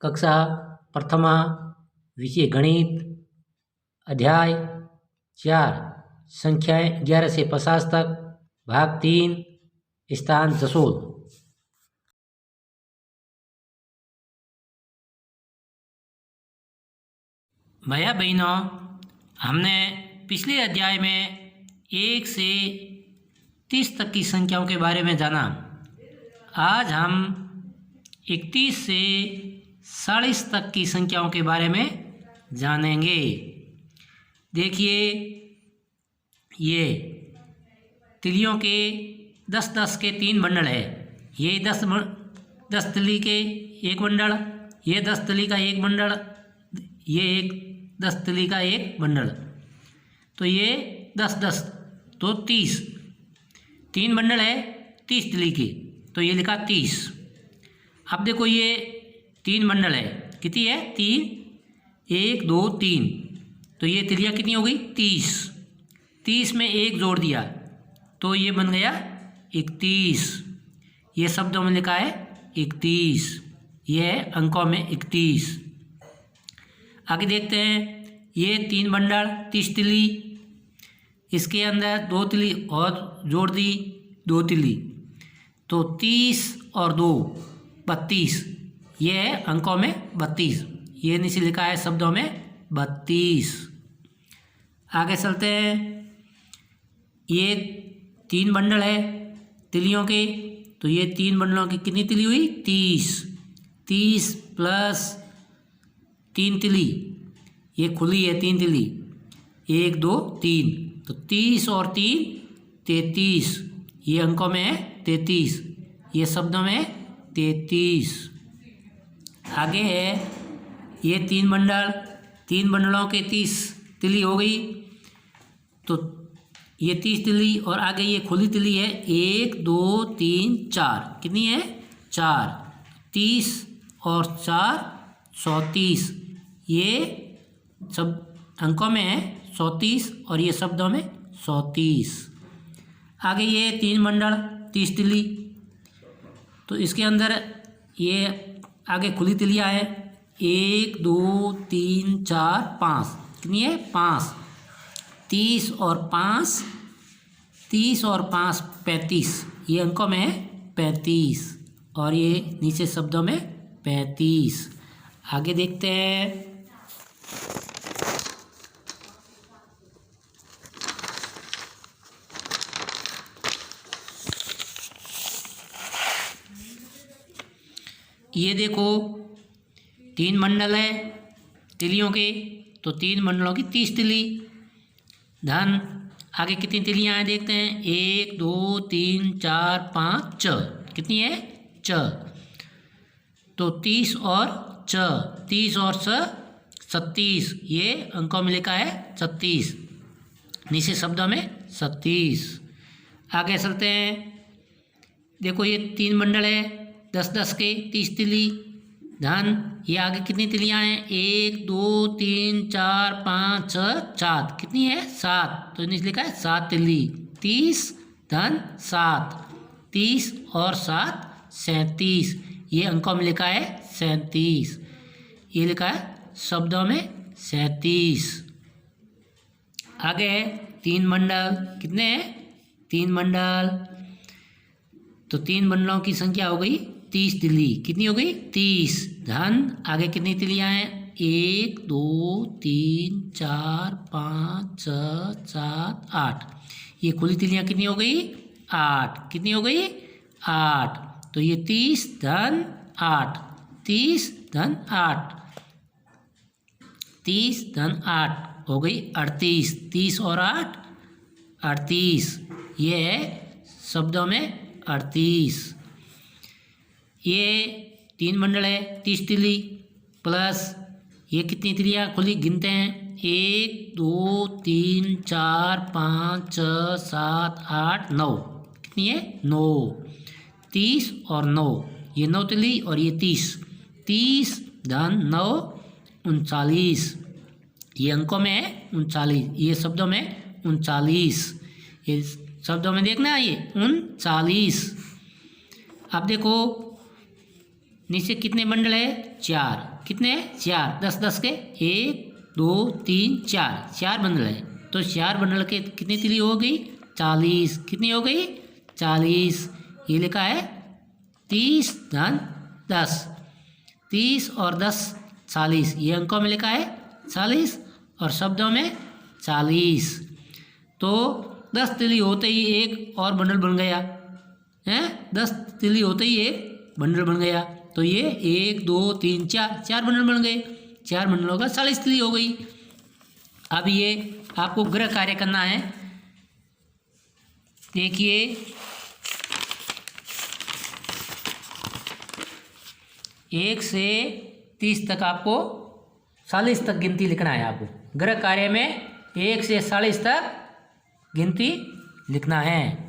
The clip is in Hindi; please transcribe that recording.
कक्षा प्रथमा विषय गणित अध्याय 4 संख्याएं 11 से 50 तक भाग 3 स्थान जसोल। भैया बहनों, हमने पिछले अध्याय में 1 से 30 तक की संख्याओं के बारे में जाना। आज हम 31 से 40 तक की संख्याओं के बारे में जानेंगे। देखिए, ये तिलियों के 10-10 के 3 बंडल है। ये 10 तिली के एक बंडल, ये 10 तिली का एक बंडल, ये एक 10 तिली का एक बंडल। तो ये 10-10 तो 30, 3 बंडल है 30 तिली के, तो ये लिखा 30। अब देखो, ये 3 बंडल है, कितनी है 3, 1 2 3, तो ये तिलियाँ कितनी हो गई 30। 30 में 1 जोड़ दिया तो ये बन गया 31। ये शब्दों में लिखा है 31, ये है अंकों में 31। आगे देखते हैं, ये 3 बंडल 30 तिली, इसके अंदर 2 तिली और जोड़ दी, 2 तिली, तो 30 और 2 32, ये है अंकों में 32। ये नीचे लिखा है शब्दों में 32। आगे चलते हैं, ये 3 बंडल है तिलियों के, तो ये 3 बंडलों की कितनी तिली हुई 30। 30 प्लस 3 तिली, ये खुली है 3 तिली, 1 2 3, तो 30 और 3 33, ये अंकों में है 33, ये शब्दों में 33। आगे है, ये 3 बंडल, 3 बंडलों के 30 तिली हो गई, तो ये 30 तिली और आगे ये खुली तिली है 1 2 3 4, कितनी है 4, 30 और 4 34, ये सब अंकों में है 34 और ये शब्दों में 34। आगे ये 3 बंडल 30 तिली, तो इसके अंदर ये आगे खुली तिलियाँ है 1 2 3 4 5, कितनी है 5, 30 और 5 35, ये अंकों में है 35 और ये नीचे शब्दों में 35। आगे देखते हैं, ये देखो 3 बंडल है तिलियों के, तो 3 बंडलों की 30 तिली धन आगे कितनी तिलियाँ हैं देखते हैं 1 2 3 4 5 6, कितनी है 6, तो 30 और 6, 30 और 6 36, ये अंकों में लिखा है 36, नीचे शब्दों में 36। आगे चलते हैं, देखो ये 3 बंडल है 10-10 के 30 तिली धन, ये आगे कितनी तिलियाँ हैं 1 2 3 4 5 6 7, कितनी है 7, तो नीचे लिखा है 7 तिली, 30 धन 7, 30 और 7 37, ये अंकों में लिखा है 37, ये लिखा है शब्दों में 37। आगे है 3 बंडल, कितने हैं 3 बंडल, तो 3 बंडलों की संख्या हो गई 30 तिली, कितनी हो गई 30 धन आगे कितनी तिलियाँ हैं 1 2 3 4 5 6 7 8, ये खुली तिलियाँ कितनी हो गई 8, कितनी हो गई 8, तो ये 30 धन 8, 30 धन 8, 30 धन 8 हो गई 38, 30 और 8 38, ये है शब्दों में 38। ये 3 बंडल है 30 तिली प्लस ये कितनी तिलियाँ खुली गिनते हैं 1 2 3 4 5 6 7 8 9, कितनी है 9, 30 और 9, ये 9 तिली और ये 30, 30 धन 9 39, ये अंकों में है 39, ये शब्दों में 39, ये शब्दों में देखना ये 39। अब देखो नीचे कितने बंडल है? 4। कितने? 4। 10 10 के 1 2 3 4, 4 बंडल है। तो 4 बंडल के कितनी तिली हो गई? 40। कितनी हो गई? 40। ये लिखा है 30 धन 10। 30 और 10 40, ये अंकों में लिखा है 40 और शब्दों में 40। तो 10 तिली होते ही एक और बंडल बन गया है। 10 तिली होते ही एक बंडल बन गया। तो ये 1 2 3 4, 4 बंडल बन गए। 4 बंडलों का 40 तिली हो गई। अब ये आपको गृह कार्य करना है। देखिए, एक से 30 तक आपको 40 तक गिनती लिखना है। आपको गृह कार्य में 1 से 40 तक गिनती लिखना है।